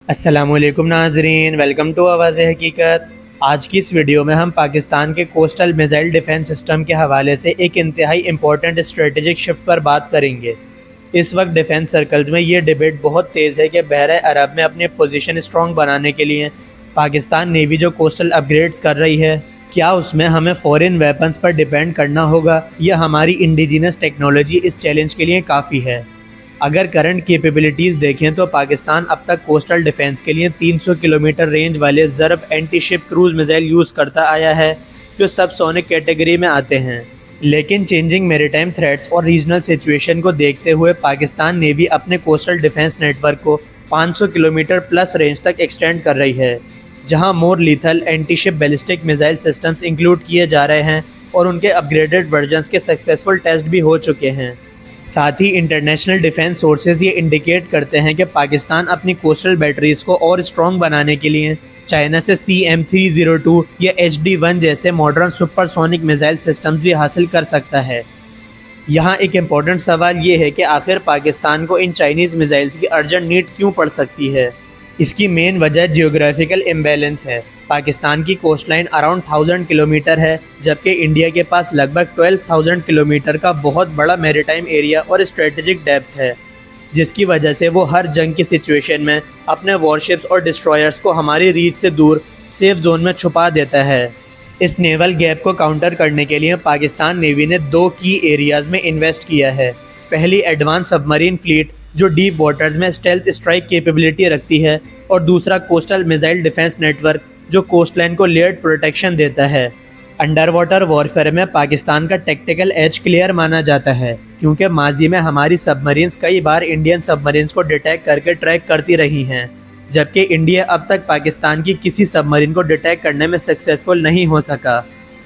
अस्सलामुअलैकुम नाजरीन, welcome to आवाज़ हकीकत। आज की इस वीडियो में हम पाकिस्तान के कोस्टल मिसाइल डिफेंस सिस्टम के हवाले से एक इंतहाई इम्पोर्टेंट स्ट्रेटेजिक शिफ्ट पर बात करेंगे। इस वक्त डिफेंस सर्कल्स में ये डिबेट बहुत तेज़ है कि बहर अरब में अपनी पोजीशन स्ट्रॉन्ग बनाने के लिए पाकिस्तान नेवी जो कोस्टल अपग्रेड्स कर रही है, क्या उसमें हमें फ़ॉरेन वेपन्स पर डिपेंड करना होगा या हमारी इंडिजिनस टेक्नोलॉजी इस चैलेंज के लिए काफ़ी है। अगर करंट कैपेबिलिटीज़ देखें तो पाकिस्तान अब तक कोस्टल डिफेंस के लिए 300 किलोमीटर रेंज वाले Zarb anti ship cruise missile use करता आया है, जो सब सोनिक कैटेगरी में आते हैं। लेकिन चेंजिंग मैरीटाइम थ्रेट्स और रीजनल सिचुएशन को देखते हुए पाकिस्तान नेवी अपने कोस्टल डिफेंस नेटवर्क को 500 किलोमीटर प्लस रेंज तक एक्सटेंड कर रही है, जहां more lethal anti ship ballistic missile systems include किए जा रहे हैं और उनके अपग्रेडेड वर्जन्स के सक्सेसफुल टेस्ट भी हो चुके हैं। साथ ही इंटरनेशनल डिफेंस सोर्सेज ये इंडिकेट करते हैं कि पाकिस्तान अपनी कोस्टल बैटरीज को और स्ट्रॉन्ग बनाने के लिए चाइना से CM302 या HD-1 जैसे मॉडर्न सुपरसोनिक मिसाइल सिस्टम्स भी हासिल कर सकता है। यहाँ एक इम्पॉर्टेंट सवाल ये है कि आखिर पाकिस्तान को इन चाइनीज़ मिसाइल्स की अर्जेंट नीड क्यों पड़ सकती है। इसकी मेन वजह जियोग्राफिकल इम्बैलेंस है। पाकिस्तान की कोस्ट लाइन अराउंड 1000 किलोमीटर है, जबकि इंडिया के पास लगभग 12,000 किलोमीटर का बहुत बड़ा मैरीटाइम एरिया और स्ट्रेटेजिक डेप्थ है, जिसकी वजह से वो हर जंग की सिचुएशन में अपने वॉरशिप्स और डिस्ट्रॉयर्स को हमारी रीच से दूर सेफ जोन में छुपा देता है। इस नेवल गैप को काउंटर करने के लिए पाकिस्तान नेवी ने 2 की एरियाज़ में इन्वेस्ट किया है। पहली एडवांस सबमरीन फ्लीट जो डीप वाटर्स में स्टेल्थ स्ट्राइक कैपेबिलिटी रखती है, और दूसरा कोस्टल मिसाइल डिफेंस नेटवर्क जो कोस्टलाइन को लेयर्ड प्रोटेक्शन देता है। अंडर वाटर वॉरफेयर में पाकिस्तान का टेक्टिकल एज क्लियर माना जाता है, क्योंकि माजी में हमारी सबमरीन्स कई बार इंडियन सबमरीन्स को डिटेक्ट करके ट्रैक करती रही हैं, जबकि इंडिया अब तक पाकिस्तान की किसी सबमरीन को डिटेक्ट करने में सक्सेसफुल नहीं हो सका।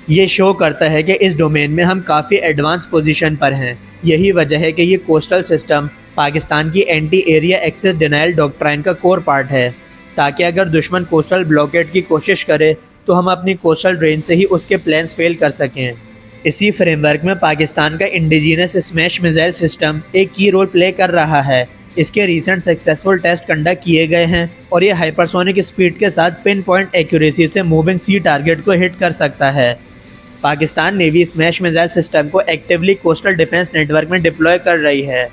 ये शो करता है कि इस डोमेन में हम काफ़ी एडवांस पोजीशन पर हैं। यही वजह है कि ये कोस्टल सिस्टम पाकिस्तान की anti area access denial doctrine का कोर पार्ट है, ताकि अगर दुश्मन कोस्टल ब्लॉकेट की कोशिश करे तो हम अपनी कोस्टल रेंज से ही उसके प्लान्स फेल कर सकें। इसी फ्रेमवर्क में पाकिस्तान का इंडिजिनस स्मैश मिसाइल सिस्टम एक की रोल प्ले कर रहा है। इसके रीसेंट सक्सेसफुल टेस्ट कंडक्ट किए गए हैं और ये हाइपरसोनिक स्पीड के साथ पिन पॉइंट एक्यूरेसी से मूविंग सी टारगेट को हिट कर सकता है। Pakistan navy smash missile system को एक्टिवली कोस्टल डिफेंस नेटवर्क में डिप्लॉय कर रही है।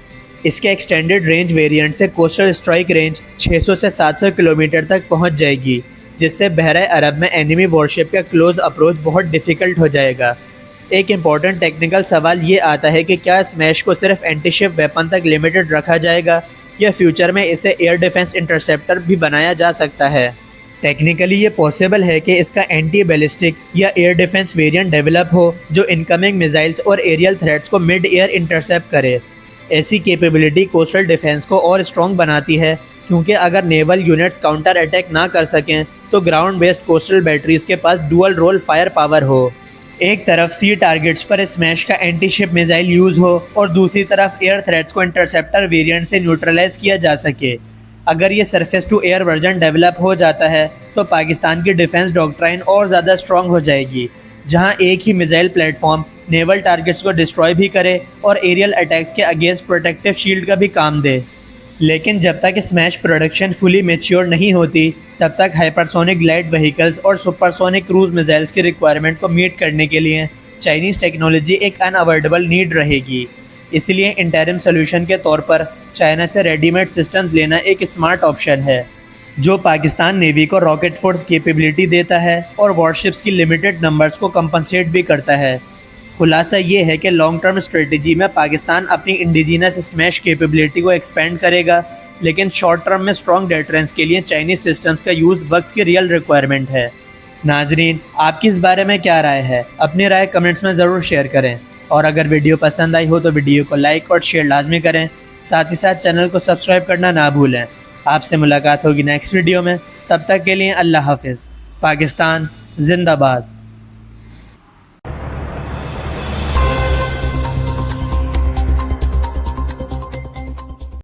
इसके एक्सटेंडेड रेंज वेरिएंट से कोस्टल स्ट्राइक रेंज 600 से 700 किलोमीटर तक पहुंच जाएगी, जिससे बहरे अरब में एनिमी वॉरशिप का क्लोज अप्रोच बहुत डिफ़िकल्ट हो जाएगा। एक इम्पॉर्टेंट टेक्निकल सवाल ये आता है कि क्या स्मैश को सिर्फ एंटीशिप वेपन तक लिमिटेड रखा जाएगा या फ्यूचर में इसे एयर डिफेंस इंटरसेप्टर भी बनाया जा सकता है। टेक्निकली ये पॉसिबल है कि इसका एंटी बैलिस्टिक या एयर डिफेंस वेरिएंट डेवलप हो जो इनकमिंग मिसाइल्स और एरियल थ्रेट्स को मिड एयर इंटरसेप्ट करे। ऐसी कैपेबिलिटी कोस्टल डिफेंस को और स्ट्रॉन्ग बनाती है, क्योंकि अगर नेवल यूनिट्स काउंटर अटैक ना कर सकें तो ग्राउंड बेस्ड कोस्टल बैटरीज के पास डुअल रोल फायर पावर हो। एक तरफ सी टारगेट्स पर स्मैश का एंटी शिप मिसाइल यूज़ हो और दूसरी तरफ एयर थ्रेट्स को इंटरसेप्टर वेरिएंट से न्यूट्रलाइज किया जा सके। अगर ये surface to air version develop हो जाता है तो पाकिस्तान की डिफेंस डॉक्ट्राइन और ज़्यादा स्ट्रॉन्ग हो जाएगी, जहां एक ही मिसाइल प्लेटफॉर्म नेवल टारगेट्स को डिस्ट्रॉय भी करे और एरियल अटैक्स के अगेंस्ट प्रोटेक्टिव शील्ड का भी काम दे। लेकिन जब तक स्मैश प्रोडक्शन फुली मैच्योर नहीं होती, तब तक हाइपरसोनिक ग्लाइड व्हीकल्स और सुपरसोनिक क्रूज मिसाइल्स की रिक्वायरमेंट को मीट करने के लिए चाइनीज़ टेक्नोलॉजी एक अनअवॉइडेबल नीड रहेगी। इसलिए इंटरिम सोल्यूशन के तौर पर चाइना से रेडीमेड सिस्टम्स लेना एक स्मार्ट ऑप्शन है, जो पाकिस्तान नेवी को रॉकेट फोर्स कैपेबिलिटी देता है और वॉरशिप्स की लिमिटेड नंबर्स को कंपनसेट भी करता है। खुलासा ये है कि लॉन्ग टर्म स्ट्रेटजी में पाकिस्तान अपनी इंडिजिनस स्मैश कैपेबिलिटी को एक्सपेंड करेगा, लेकिन शॉर्ट टर्म में स्ट्रॉन्ग डेटरेंस के लिए चाइनीज़ सिस्टम्स का यूज़ वक्त की रियल रिक्वायरमेंट है। नाजरीन, आपकी इस बारे में क्या राय है? अपनी राय कमेंट्स में ज़रूर शेयर करें, और अगर वीडियो पसंद आई हो तो वीडियो को लाइक और शेयर लाजमी करें। साथ ही साथ चैनल को सब्सक्राइब करना ना भूलें। आपसे मुलाकात होगी नेक्स्ट वीडियो में, तब तक के लिए अल्लाह हाफिज़। पाकिस्तान जिंदाबाद।